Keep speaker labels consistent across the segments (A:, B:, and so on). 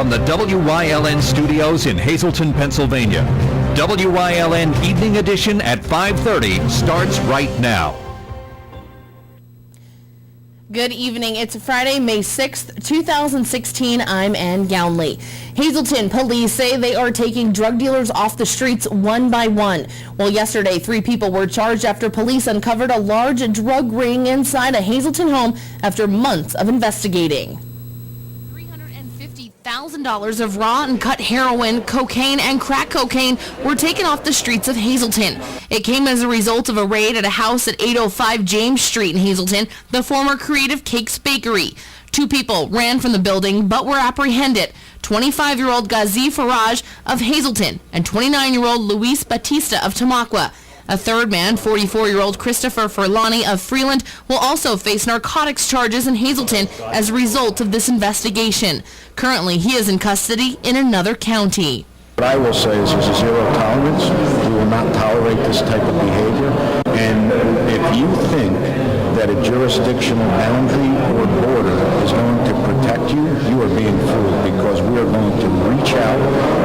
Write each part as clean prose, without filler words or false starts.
A: from the WYLN studios in Hazleton, Pennsylvania. WYLN Evening Edition at 5:30 starts right now.
B: Good evening. It's Friday, May 6th, 2016. I'm Ann Gownley. Hazleton police say they are taking drug dealers off the streets one by one. Well, yesterday, 3 people were charged after police uncovered a large drug ring inside a Hazleton home after months of investigating. $350,000 of raw and cut heroin, cocaine, and crack cocaine were taken off the streets of Hazleton. It came as a result of a raid at a house at 805 James Street in Hazleton, the former Creative Cakes Bakery. 2 people ran from the building but were apprehended. 25-year-old Ghazi Faraj of Hazleton and 29-year-old Luis Batista of Tamaqua. A third man, 44-year-old Christopher Furlani of Freeland, will also face narcotics charges in Hazleton as a result of this investigation. Currently, he is in custody in another county.
C: What I will say is there's a zero tolerance. We will not tolerate this type of behavior. And if you think that a jurisdictional boundary or border is going to protect you, you are being fooled, because we are going to reach out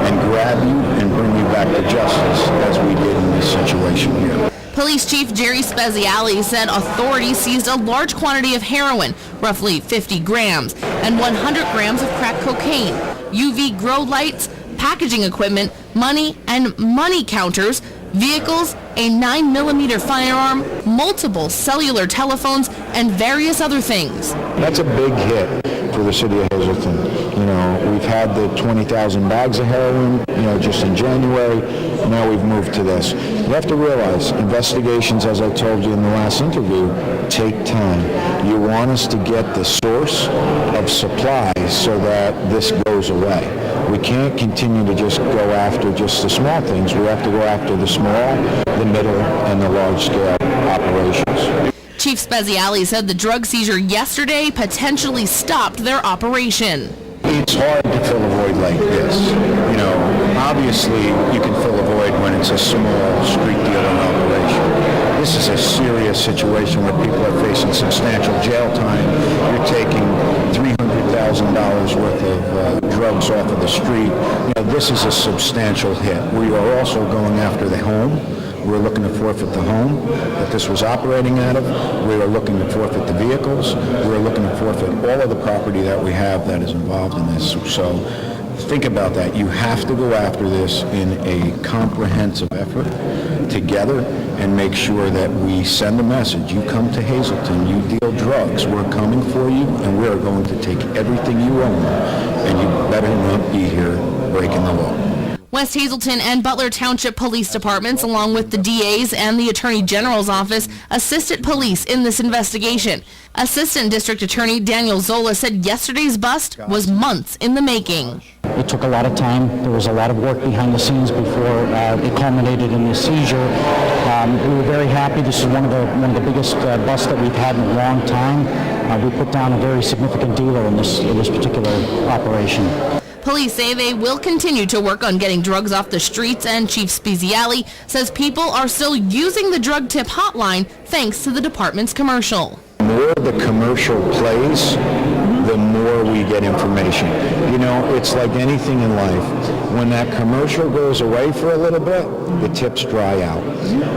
C: and grab you and bring you back to justice, as we did in this situation here.
B: Police Chief Jerry Speziale said authorities seized a large quantity of heroin, roughly 50 grams, and 100 grams of crack cocaine, UV grow lights, packaging equipment, money and money counters, vehicles, a 9mm firearm, multiple cellular telephones, and various other things.
C: That's a big hit for the city of Hazleton. You know, we've had the 20,000 bags of heroin, just in January. Now we've moved to this. You have to realize, investigations, as I told you in the last interview, take time. You want us to get the source of supplies so that this goes away. We can't continue to just go after just the small things. We have to go after the small, the middle, and the large-scale operations.
B: Chief Speziale said the drug seizure yesterday potentially stopped their operation.
C: It's hard to fill a void like this. Obviously you can fill a void when it's a small street dealing operation. This is a serious situation where people are facing substantial jail time. You're taking $300,000 worth of drugs off of the street. This is a substantial hit. We are also going after the home. We're looking to forfeit the home that this was operating out of. We are looking to forfeit the vehicles. We're looking to forfeit all of the property that we have that is involved in this. So think about that. You have to go after this in a comprehensive effort together and make sure that we send a message. You come to Hazleton, you deal drugs, we're coming for you, and we're going to take everything you own, and you better not be here breaking the law.
B: West Hazleton and Butler Township Police Departments, along with the DA's and the Attorney General's office, assisted police in this investigation. Assistant District Attorney Daniel Zola said yesterday's bust was months in the making.
D: It took a lot of time. There was a lot of work behind the scenes before it culminated in this seizure. We were very happy. This is one of the biggest busts that we've had in a long time. We put down a very significant dealer in this particular operation.
B: Police say they will continue to work on getting drugs off the streets, and Chief Speziale says people are still using the drug tip hotline thanks to the department's commercial.
C: The more the commercial plays, the more we get information. It's like anything in life. When that commercial goes away for a little bit, the tips dry out.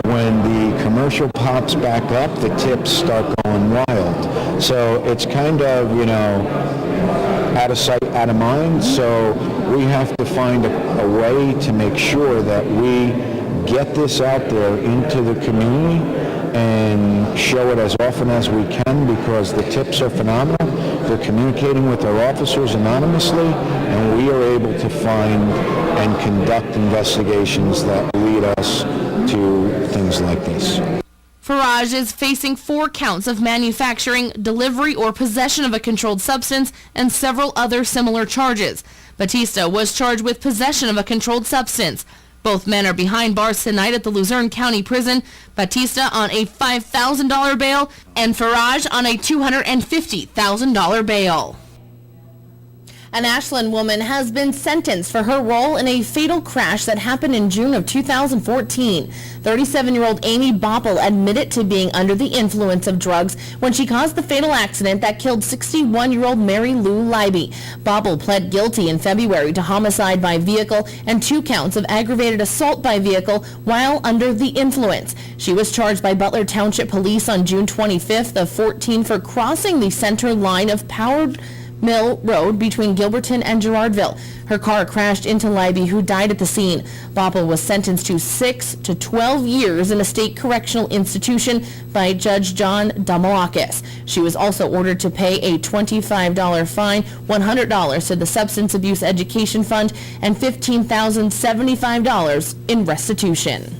C: When the commercial pops back up, the tips start going wild. So it's kind of, out of sight, out of mind. So we have to find a way to make sure that we get this out there into the community and show it as often as we can, because the tips are phenomenal. They're communicating with our officers anonymously, and we are able to find and conduct investigations that lead us to things like this.
B: Faraj is facing 4 counts of manufacturing, delivery, or possession of a controlled substance and several other similar charges. Batista was charged with possession of a controlled substance. Both men are behind bars tonight at the Luzerne County Prison. Batista on a $5,000 bail and Faraj on a $250,000 bail. An Ashland woman has been sentenced for her role in a fatal crash that happened in June of 2014. 37-year-old Amy Bopple admitted to being under the influence of drugs when she caused the fatal accident that killed 61-year-old Mary Lou Leiby. Bopple pled guilty in February to homicide by vehicle and 2 counts of aggravated assault by vehicle while under the influence. She was charged by Butler Township Police on June 25th of 14 for crossing the center line of Powdered Mill Road between Gilberton and Gerardville. Her car crashed into Leiby, who died at the scene. Bopple was sentenced to 6 to 12 years in a state correctional institution by Judge John Damalakis. She was also ordered to pay a $25 fine, $100 to the Substance Abuse Education Fund, and $15,075 in restitution.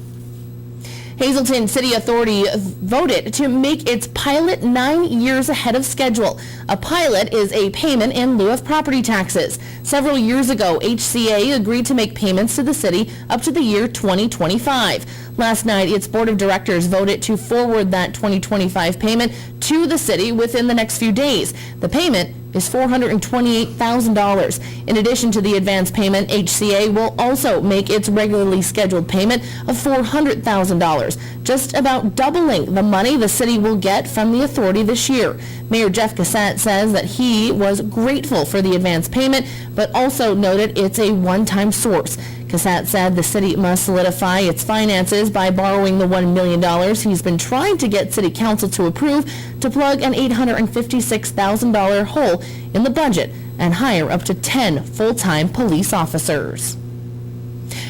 B: Hazelton City Authority voted to make its pilot 9 years ahead of schedule. A pilot is a payment in lieu of property taxes. Several years ago, HCA agreed to make payments to the city up to the year 2025. Last night, its board of directors voted to forward that 2025 payment to the city within the next few days. The payment is $428,000. In addition to the advance payment, HCA will also make its regularly scheduled payment of $400,000, just about doubling the money the city will get from the authority this year. Mayor Jeff Cassett says that he was grateful for the advance payment, but also noted it's a one-time source. Cassett said the city must solidify its finances by borrowing the $1 million he's been trying to get city council to approve to plug an $856,000 hole in the budget and hire up to 10 full-time police officers.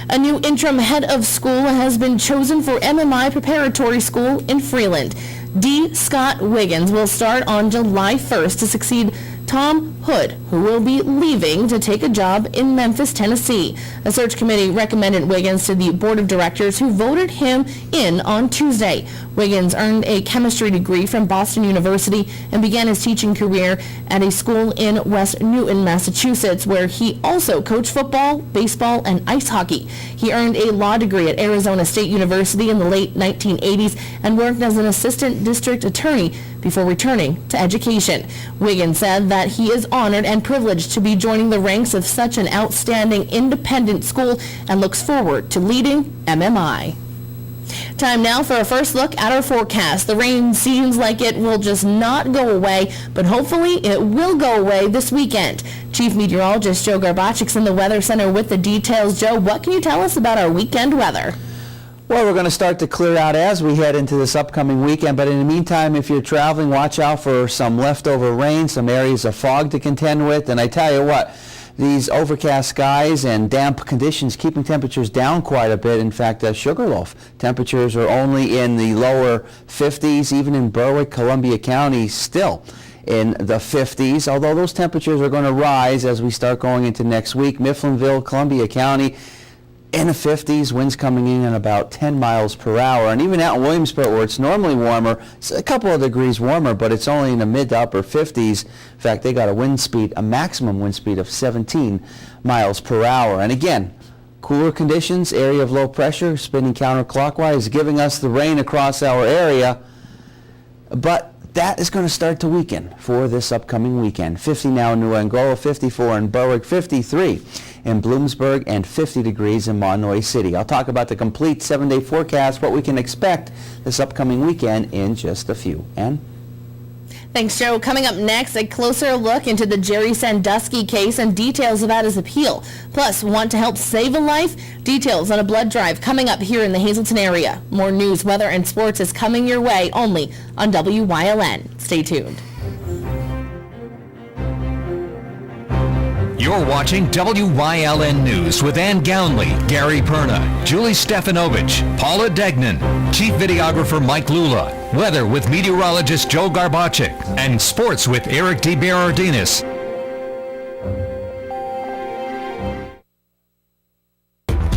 B: A new interim head of school has been chosen for MMI Preparatory School in Freeland. D. Scott Wiggins will start on July 1st to succeed Tom Hood, who will be leaving to take a job in Memphis, Tennessee. A search committee recommended Wiggins to the board of directors, who voted him in on Tuesday. Wiggins earned a chemistry degree from Boston University and began his teaching career at a school in West Newton, Massachusetts, where he also coached football, baseball, and ice hockey. He earned a law degree at Arizona State University in the late 1980s and worked as an assistant district attorney before returning to education. Wiggins said that he is honored and privileged to be joining the ranks of such an outstanding independent school and looks forward to leading MMI. Time now for a first look at our forecast. The rain seems like it will just not go away, but hopefully it will go away this weekend. Chief Meteorologist Joe Garbachik's in the Weather Center with the details. Joe, what can you tell us about our weekend weather?
E: Well, we're going to start to clear out as we head into this upcoming weekend, but in the meantime, if you're traveling, watch out for some leftover rain, some areas of fog to contend with, and I tell you what, these overcast skies and damp conditions keeping temperatures down quite a bit. In fact, Sugarloaf temperatures are only in the lower 50s, even in Berwick, Columbia County, still in the 50s, although those temperatures are going to rise as we start going into next week. Mifflinville, Columbia County, in the 50s, winds coming in at about 10 miles per hour. And even out in Williamsport, where it's normally warmer, it's a couple of degrees warmer, but it's only in the mid to upper 50s. In fact, they got a maximum wind speed of 17 miles per hour. And again, cooler conditions, area of low pressure, spinning counterclockwise, giving us the rain across our area. But that is going to start to weaken for this upcoming weekend. 50 now in New Angola, 54 in Berwick, 53 in Bloomsburg, and 50 degrees in Monoy City. I'll talk about the complete 7-day forecast, what we can expect this upcoming weekend in just a few. Ann?
B: Thanks, Joe. Coming up next, a closer look into the Jerry Sandusky case and details about his appeal. Plus, want to help save a life? Details on a blood drive coming up here in the Hazelton area. More news, weather, and sports is coming your way only on WYLN. Stay tuned.
A: You're watching WYLN News with Ann Gownley, Gary Perna, Julie Stefanovich, Paula Degnan, Chief Videographer Mike Lula, weather with meteorologist Joe Garbachik, and sports with Eric DeBerardinis.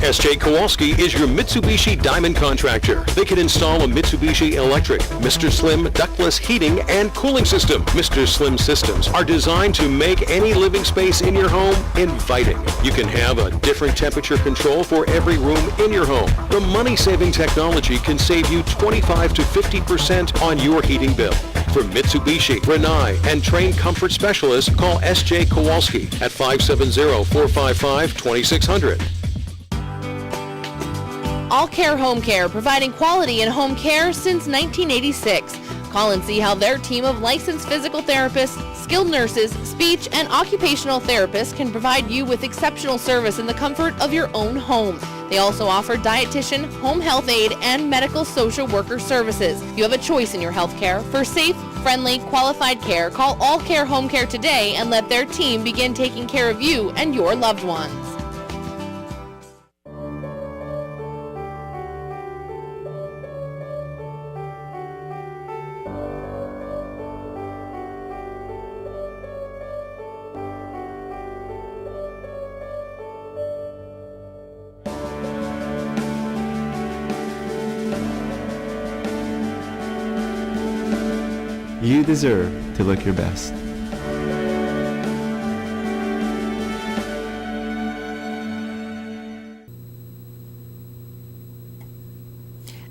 F: SJ Kowalski is your Mitsubishi Diamond contractor. They can install a Mitsubishi electric, Mr. Slim ductless heating and cooling system. Mr. Slim systems are designed to make any living space in your home inviting. You can have a different temperature control for every room in your home. The money-saving technology can save you 25 to 50% on your heating bill. For Mitsubishi, Rinnai, and trained comfort specialists, call S.J. Kowalski at 570-455-2600.
B: All Care Home Care, providing quality in home care since 1986. Call and see how their team of licensed physical therapists, skilled nurses, speech, and occupational therapists can provide you with exceptional service in the comfort of your own home. They also offer dietitian, home health aide, and medical social worker services. You have a choice in your health care. For safe, friendly, qualified care, call All Care Home Care today and let their team begin taking care of you and your loved ones.
G: You deserve to look your best.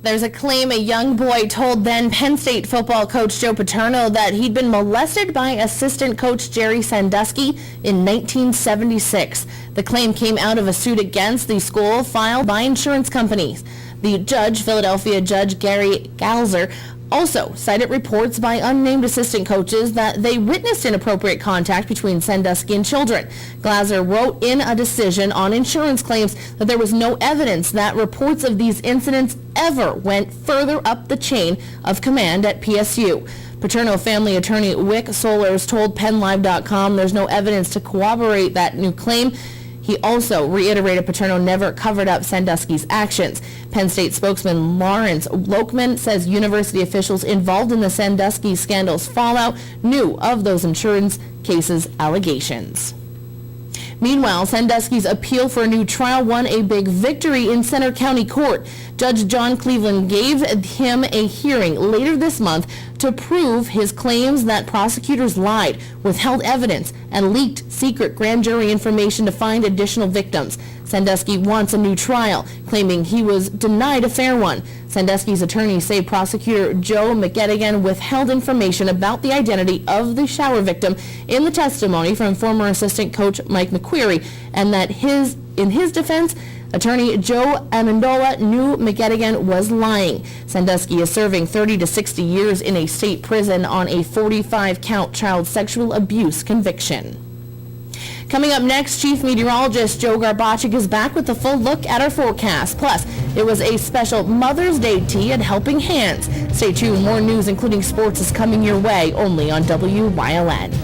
B: There's a claim a young boy told then Penn State football coach Joe Paterno that he'd been molested by assistant coach Jerry Sandusky in 1976. The claim came out of a suit against the school filed by insurance companies. The judge, Philadelphia Judge Gary Galzer, also cited reports by unnamed assistant coaches that they witnessed inappropriate contact between Sandusky and children. Glazer wrote in a decision on insurance claims that there was no evidence that reports of these incidents ever went further up the chain of command at PSU. Paterno family attorney Wick Solers told PennLive.com there's no evidence to corroborate that new claim. He also reiterated Paterno never covered up Sandusky's actions. Penn State spokesman Lawrence Lokman says university officials involved in the Sandusky scandal's fallout knew of those insurance cases' allegations. Meanwhile, Sandusky's appeal for a new trial won a big victory in Center County Court. Judge John Cleveland gave him a hearing later this month to prove his claims that prosecutors lied, withheld evidence, and leaked secret grand jury information to find additional victims. Sandusky wants a new trial, claiming he was denied a fair one. Sandusky's attorneys say prosecutor Joe McGettigan withheld information about the identity of the shower victim in the testimony from former assistant coach Mike McQuarrie, and that in his defense, attorney Joe Amendola knew McGettigan was lying. Sandusky is serving 30 to 60 years in a state prison on a 45-count child sexual abuse conviction. Coming up next, Chief Meteorologist Joe Garbacik is back with a full look at our forecast. Plus, it was a special Mother's Day tea at Helping Hands. Stay tuned. More news, including sports, is coming your way only on WYLN.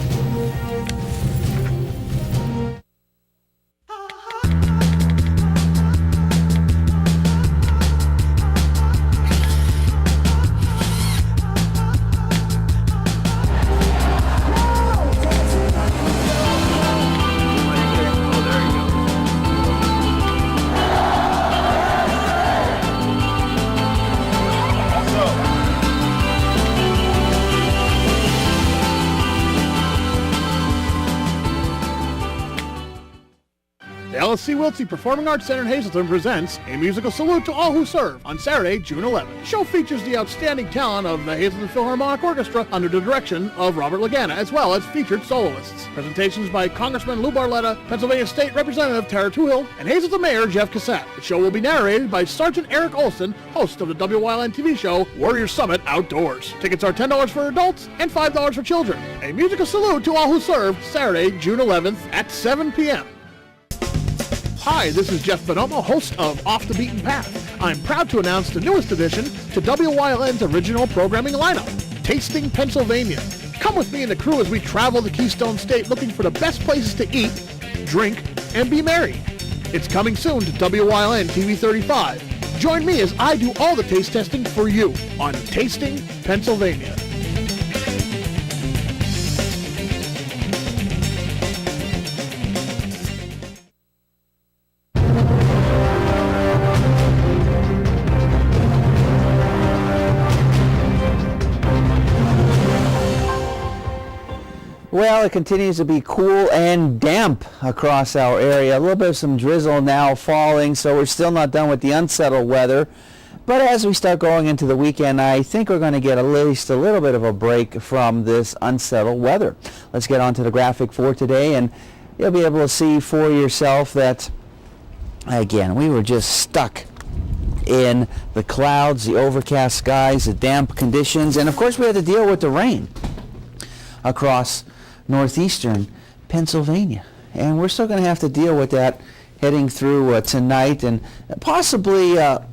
H: The LSC Wiltsey Performing Arts Center in Hazleton presents A Musical Salute to All Who Serve on Saturday, June 11th. The show features the outstanding talent of the Hazleton Philharmonic Orchestra under the direction of Robert Lagana, as well as featured soloists. Presentations by Congressman Lou Barletta, Pennsylvania State Representative Tara Tuhill, and Hazleton Mayor Jeff Cassett. The show will be narrated by Sergeant Eric Olson, host of the WYLN TV show Warrior Summit Outdoors. Tickets are $10 for adults and $5 for children. A Musical Salute to All Who Serve, Saturday, June 11th at 7 p.m. Hi, this is Jeff Bonomo, host of Off the Beaten Path. I'm proud to announce the newest addition to WYLN's original programming lineup, Tasting Pennsylvania. Come with me and the crew as we travel the Keystone State looking for the best places to eat, drink, and be merry. It's coming soon to WYLN TV 35. Join me as I do all the taste testing for you on Tasting Pennsylvania.
E: Well, it continues to be cool and damp across our area. A little bit of some drizzle now falling, so we're still not done with the unsettled weather. But as we start going into the weekend, I think we're going to get at least a little bit of a break from this unsettled weather. Let's get on to the graphic for today, and you'll be able to see for yourself that, again, we were just stuck in the clouds, the overcast skies, the damp conditions, and of course we had to deal with the rain across northeastern Pennsylvania. And we're still going to have to deal with that heading through tonight, and possibly a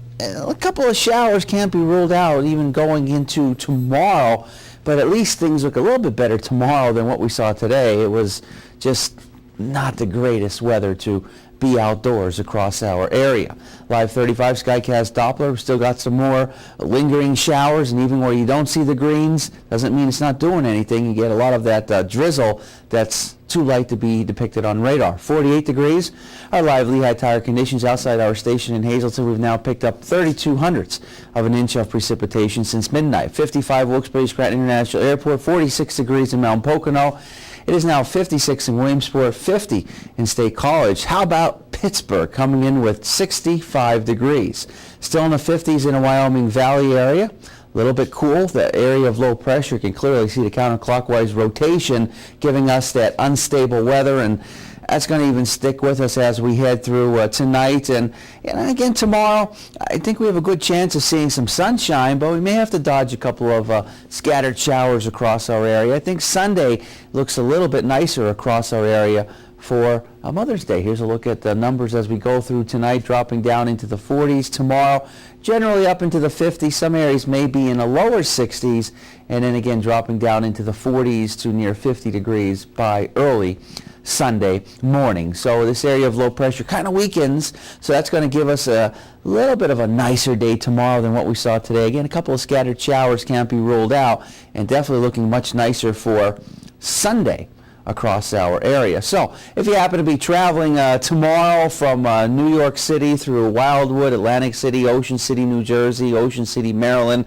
E: couple of showers can't be ruled out even going into tomorrow, but at least things look a little bit better tomorrow than what we saw today. It was just not the greatest weather to be outdoors across our area. Live 35 Skycast Doppler, still got some more lingering showers, and even where you don't see the greens doesn't mean it's not doing anything. You get a lot of that drizzle that's too light to be depicted on radar. 48 degrees. Our live Lehigh Tire conditions outside our station in Hazleton. We've now picked up 0.32 of an inch of precipitation since midnight. 55 Wilkes-Barre Scranton International Airport. 46 degrees in Mount Pocono. It is now 56 in Williamsport, 50 in State College. How about Pittsburgh coming in with 65 degrees? Still in the 50s in the Wyoming Valley area. A little bit cool. The area of low pressure, you can clearly see the counterclockwise rotation giving us that unstable weather, and that's going to even stick with us as we head through tonight. And again, tomorrow, I think we have a good chance of seeing some sunshine, but we may have to dodge a couple of scattered showers across our area. I think Sunday looks a little bit nicer across our area for Mother's Day. Here's a look at the numbers as we go through tonight, dropping down into the 40s. Tomorrow, generally up into the 50s. Some areas may be in the lower 60s, and then again dropping down into the 40s to near 50 degrees by early Sunday morning. So this area of low pressure kind of weakens, so that's going to give us a little bit of a nicer day tomorrow than what we saw today. Again, a couple of scattered showers can't be ruled out, and definitely looking much nicer for Sunday across our area. So if you happen to be traveling tomorrow from New York City through Wildwood, Atlantic City, Ocean City, New Jersey, Ocean City, Maryland,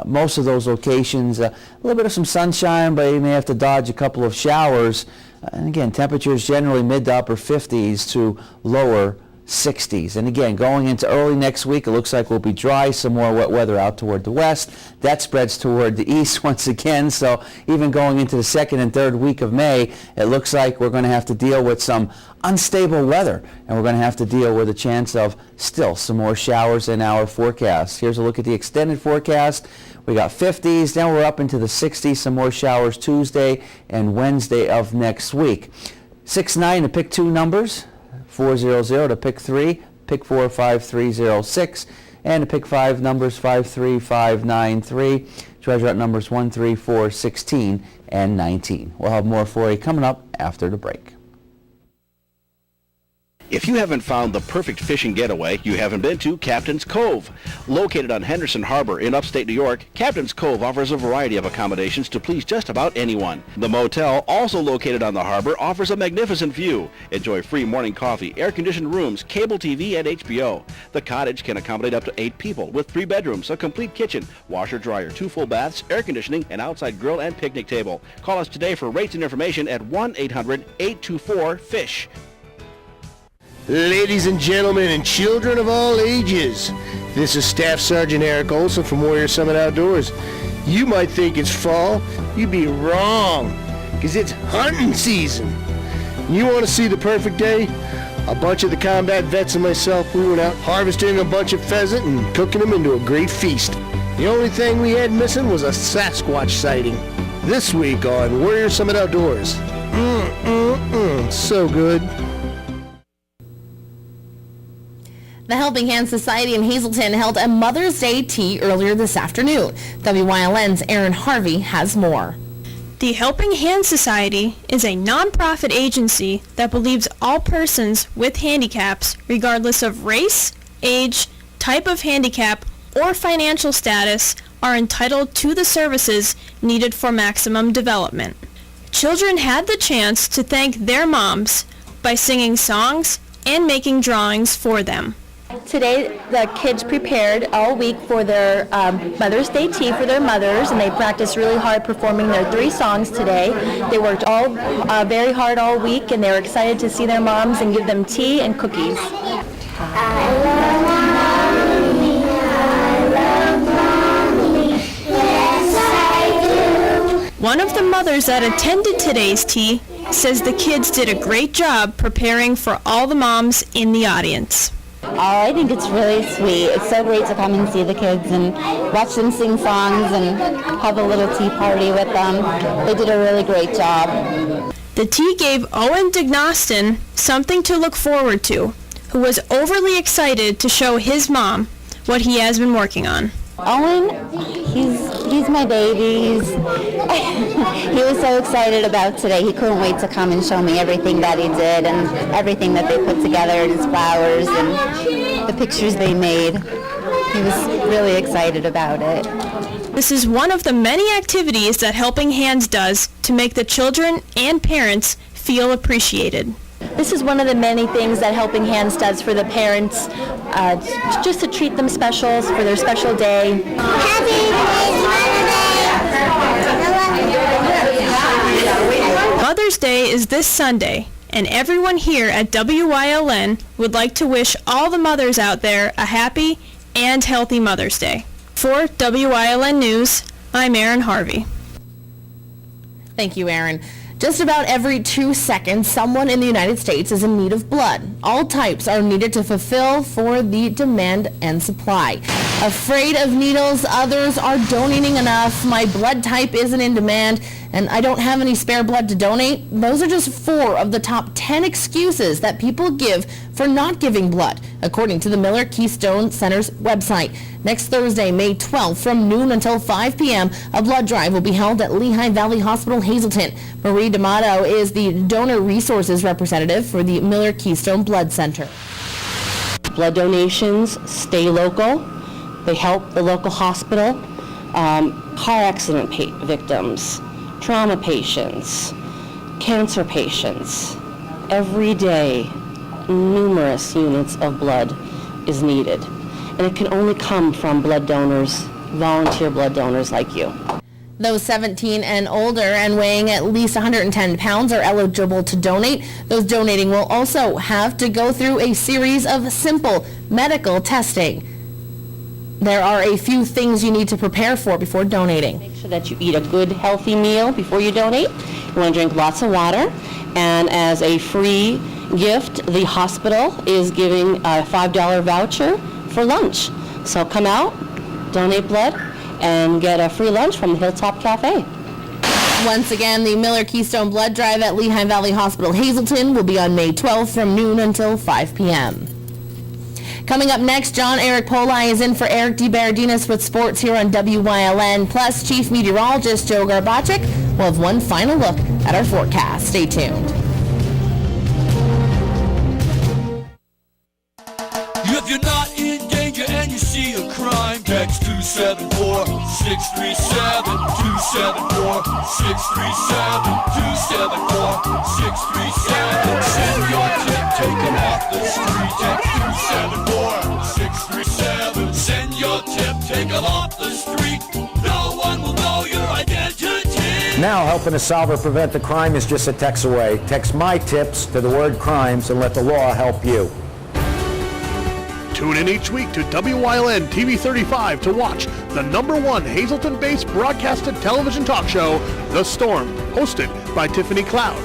E: most of those locations, a little bit of some sunshine, but you may have to dodge a couple of showers. And again, temperatures generally mid to upper 50s to lower 60s. And again, going into early next week, it looks like we'll be dry, some more wet weather out toward the west. That spreads toward the east once again. So even going into the second and third week of May, it looks like we're going to have to deal with some unstable weather, and we're going to have to deal with a chance of still some more showers in our forecast. Here's a look at the extended forecast. We got 50s, then we're up into the 60s, some more showers Tuesday and Wednesday of next week. 6-9 to pick 2 numbers, 400 to pick 3, pick 4, 5306, and to pick 5 numbers, 53593. Treasure out numbers 1, 3, 4, 16, and 19. We'll have more for you coming up after the break.
I: If you haven't found the perfect fishing getaway, you haven't been to Captain's Cove. Located on Henderson Harbor in upstate New York, Captain's Cove offers a variety of accommodations to please just about anyone. The motel, also located on the harbor, offers a magnificent view. Enjoy free morning coffee, air-conditioned rooms, cable TV, and HBO. The cottage can accommodate up to 8 people with 3 bedrooms, a complete kitchen, washer-dryer, 2 full baths, air conditioning, an outside grill, and picnic table. Call us today for rates and information at 1-800-824-FISH.
J: Ladies and gentlemen and children of all ages, this is Staff Sergeant Eric Olson from Warrior Summit Outdoors. You might think it's fall, you'd be wrong, because it's hunting season. You want to see the perfect day? A bunch of the combat vets and myself, we went out harvesting a bunch of pheasant and cooking them into a great feast. The only thing we had missing was a Sasquatch sighting. This week on Warrior Summit Outdoors. So good.
B: The Helping Hand Society in Hazleton held a Mother's Day tea earlier this afternoon. WYLN's Aaron Harvey has more.
K: The Helping Hand Society is a nonprofit agency that believes all persons with handicaps, regardless of race, age, type of handicap, or financial status, are entitled to the services needed for maximum development. Children had the chance to thank their moms by singing songs and making drawings for them.
L: Today, the kids prepared all week for their Mother's Day tea for their mothers, and they practiced really hard performing their 3 songs today. They worked all very hard all week, and they were excited to see their moms and give them tea and cookies. I love mommy, I
K: One of the mothers that attended today's tea says the kids did a great job preparing for all the moms in the audience.
M: Oh, I think it's really sweet. It's so great to come and see the kids and watch them sing songs and have a little tea party with them. They did a really great job.
K: The tea gave Owen Dignostin something to look forward to, who was overly excited to show his mom what he has been working on.
M: Owen, he's my baby. He was so excited about today. He couldn't wait to come and show me everything that he did and everything that they put together, his flowers and the pictures they made. He was really excited about it.
K: This is one of the many activities that Helping Hands does to make the children and parents feel appreciated.
L: This is one of the many things that Helping Hands does for the parents, just to treat them specials for their special day.
K: Mother's Day is this Sunday, and everyone here at WYLN would like to wish all the mothers out there a happy and healthy Mother's Day. For WYLN News, I'm Erin Harvey.
B: Thank you, Erin. Just about every 2 seconds, someone in the United States is in need of blood. All types are needed to fulfill for the demand and supply. Afraid of needles, others are donating enough. My blood type isn't in demand, and I don't have any spare blood to donate. Those are just 4 of the top 10 excuses that people give for not giving blood, according to the Miller Keystone Center's website. Next Thursday, May 12th, from noon until 5 p.m., a blood drive will be held at Lehigh Valley Hospital, Hazleton. Marie D'Amato is the donor resources representative for the Miller Keystone Blood Center.
N: Blood donations stay local. They help the local hospital. Car accident victims, trauma patients, cancer patients. Every day, numerous units of blood is needed. And it can only come from blood donors, volunteer blood donors like you.
B: Those 17 and older and weighing at least 110 pounds are eligible to donate. Those donating will also have to go through a series of simple medical testing. There are a few things you need to prepare for before donating.
N: Make sure that you eat a good, healthy meal before you donate. You want to drink lots of water. And as a free gift, the hospital is giving a $5 voucher for lunch. So come out, donate blood, and get a free lunch from the Hilltop Cafe.
B: Once again, the Miller Keystone Blood Drive at Lehigh Valley Hospital, Hazleton will be on May 12th from noon until 5 p.m. Coming up next, John Eric Poli is in for Eric DeBardinas with sports here on WYLN. Plus, Chief Meteorologist Joe Garbacek will have one final look at our forecast. Stay tuned.
O: If you're not in danger and you see a crime, text 274-637, 274-637, 274-637. Send your tip, take them off the street. Text 274-637. Send your tip, take them off the street. No one will know your identity.
P: Now helping a solve or prevent the crime is just a text away. Text my tips to the word crimes and let the law help you.
H: Tune in each week to WYLN TV 35 to watch the #1 Hazleton-based broadcasted television talk show, The Storm, hosted by Tiffany Cloud.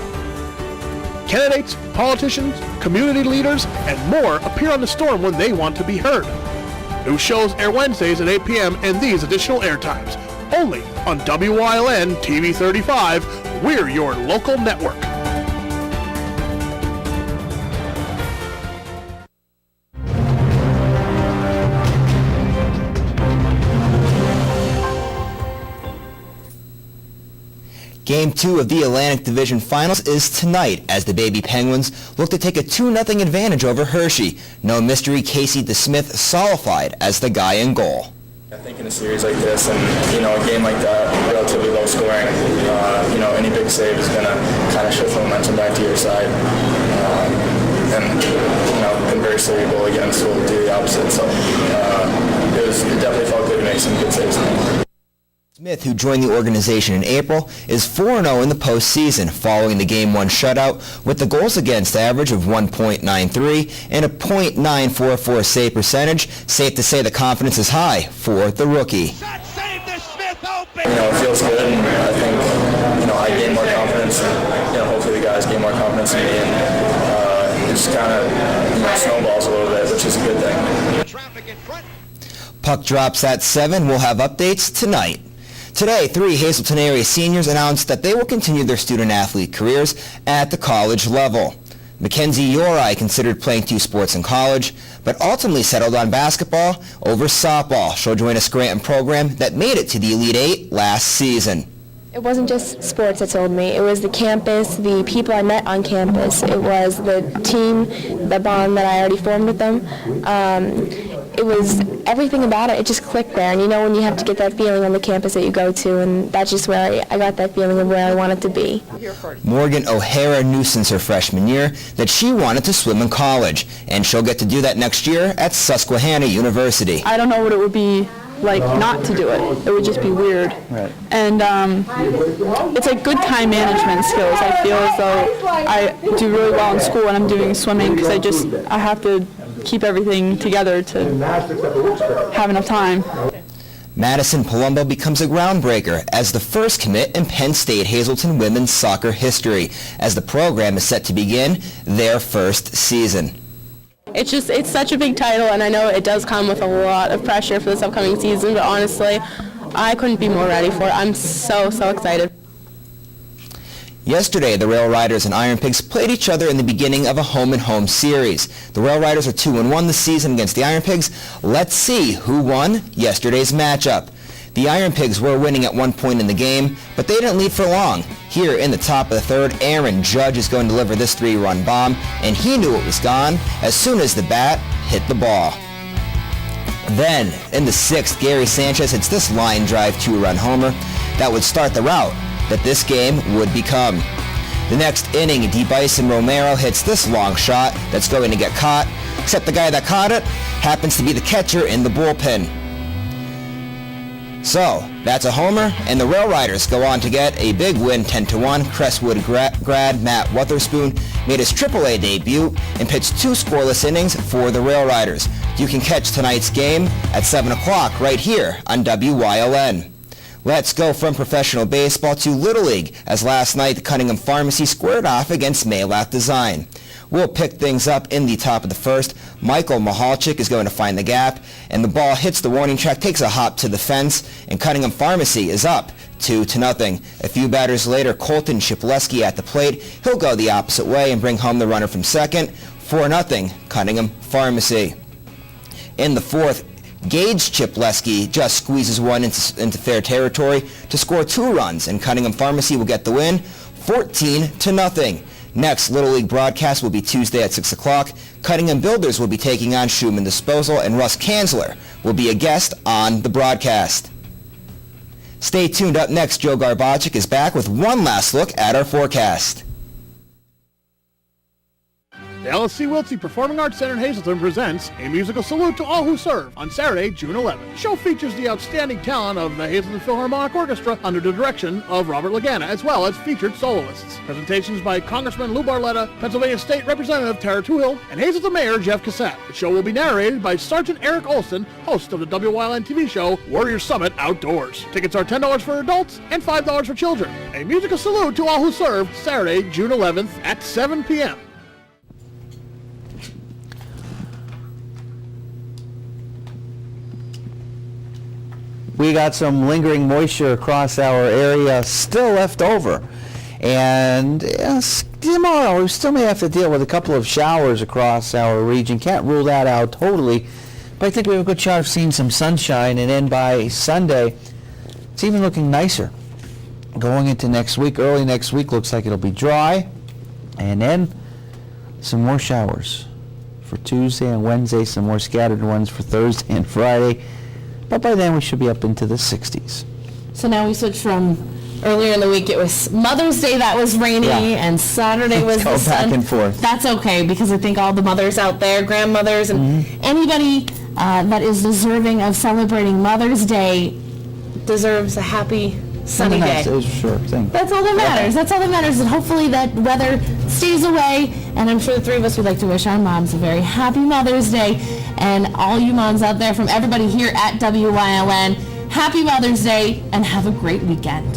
H: Candidates, politicians, community leaders, and more appear on The Storm when they want to be heard. New shows air Wednesdays at 8 p.m. and these additional air times. Only on WYLN TV 35. We're your local network.
Q: Game 2 of the Atlantic Division Finals is tonight as the Baby Penguins look to take a 2-0 advantage over Hershey. No mystery, Casey DeSmith solidified as the guy in goal.
R: I think in a series like this and, a game like that, relatively low scoring, any big save is going to kind of shift the momentum back to your side. Been very cerebral against, so we'll do the opposite. So it definitely felt good to make some good saves tonight.
Q: Smith, who joined the organization in April, is 4-0 in the postseason following the Game 1 shutout with the goals against average of 1.93 and a .944 save percentage. Safe to say the confidence is high for the rookie.
R: It feels good, and I think confidence, and hopefully the guys gain more confidence in me, and it just kind of snowballs a little bit, which is a good thing.
Q: Puck drops at 7. We'll have updates tonight. Today, 3 Hazleton area seniors announced that they will continue their student-athlete careers at the college level. Mackenzie Yorai considered playing 2 sports in college, but ultimately settled on basketball over softball. She'll join a Scranton program that made it to the Elite 8 last season.
S: It wasn't just sports that sold me. It was the campus, the people I met on campus. It was the team, the bond that I already formed with them. It was everything about it. It just clicked there. And you know when you have to get that feeling on the campus that you go to, and that's just where I got that feeling of where I wanted to be.
Q: Morgan O'Hara knew since her freshman year that she wanted to swim in college, and she'll get to do that next year at Susquehanna University.
T: I don't know what it would be like not to do it. It would just be weird.
E: Right.
T: And it's like good time management skills. I feel as though I do really well in school when I'm doing swimming because I have to keep everything together to have enough time.
Q: Madison Palumbo becomes a groundbreaker as the first commit in Penn State Hazleton women's soccer history, as the program is set to begin their first season.
U: It's such a big title, and I know it does come with a lot of pressure for this upcoming season, but honestly, I couldn't be more ready for it. I'm so excited.
Q: Yesterday, the Rail Riders and Iron Pigs played each other in the beginning of a home-and-home series. The Rail Riders are 2-1 this season against the Iron Pigs. Let's see who won yesterday's matchup. The Iron Pigs were winning at one point in the game, but they didn't lead for long. Here in the top of the third, Aaron Judge is going to deliver this 3-run bomb, and he knew it was gone as soon as the bat hit the ball. Then, in the sixth, Gary Sanchez hits this line drive 2-run homer that would start the route that this game would become. The next inning, DeBison Romero hits this long shot that's going to get caught, except the guy that caught it happens to be the catcher in the bullpen. So, that's a homer, and the Rail Riders go on to get a big win 10-1. Crestwood grad Matt Witherspoon made his AAA debut and pitched 2 scoreless innings for the Rail Riders. You can catch tonight's game at 7 o'clock right here on WYLN. Let's go from professional baseball to Little League, as last night the Cunningham Pharmacy squared off against Maylath Design. We'll pick things up in the top of the first. Michael Mahalchik is going to find the gap, and the ball hits the warning track, takes a hop to the fence, and Cunningham Pharmacy is up 2-0. A few batters later, Colton Shipleski at the plate. He'll go the opposite way and bring home the runner from second. 4-0, Cunningham Pharmacy. In the fourth, Gage Chipleski just squeezes one into fair territory to score 2 runs, and Cunningham Pharmacy will get the win 14-0. Next Little League broadcast will be Tuesday at 6 o'clock. Cunningham Builders will be taking on Schumann Disposal, and Russ Kanzler will be a guest on the broadcast. Stay tuned. Up next, Joe Garbacic is back with one last look at our forecast.
H: The LSC Wiltsey Performing Arts Center in Hazleton presents A Musical Salute to All Who Serve on Saturday, June 11th. The show features the outstanding talent of the Hazleton Philharmonic Orchestra under the direction of Robert Lagana, as well as featured soloists. Presentations by Congressman Lou Barletta, Pennsylvania State Representative Tara Tuhill, and Hazleton Mayor Jeff Cassett. The show will be narrated by Sergeant Eric Olson, host of the WYLN TV show Warrior Summit Outdoors. Tickets are $10 for adults and $5 for children. A Musical Salute to All Who Serve, Saturday, June 11th at 7 p.m.
E: We got some lingering moisture across our area still left over. And yes, tomorrow we still may have to deal with a couple of showers across our region. Can't rule that out totally. But I think we have a good shot of seeing some sunshine. And then by Sunday, it's even looking nicer. Going into next week, early next week, looks like it'll be dry. And then some more showers for Tuesday and Wednesday, some more scattered ones for Thursday and Friday. But by then we should be up into the 60s.
B: So now we switch from earlier in the week it was Mother's Day that was rainy, and Saturday was the sun.
E: Back and forth.
B: That's okay, because I think all the mothers out there, grandmothers, and anybody that is deserving of celebrating Mother's Day deserves a happy sunny day.
E: Sure thing.
B: That's all that matters. That's all that matters. And hopefully that weather stays away. And I'm sure the three of us would like to wish our moms a very happy Mother's Day. And all you moms out there, from everybody here at WYLN, happy Mother's Day and have a great weekend.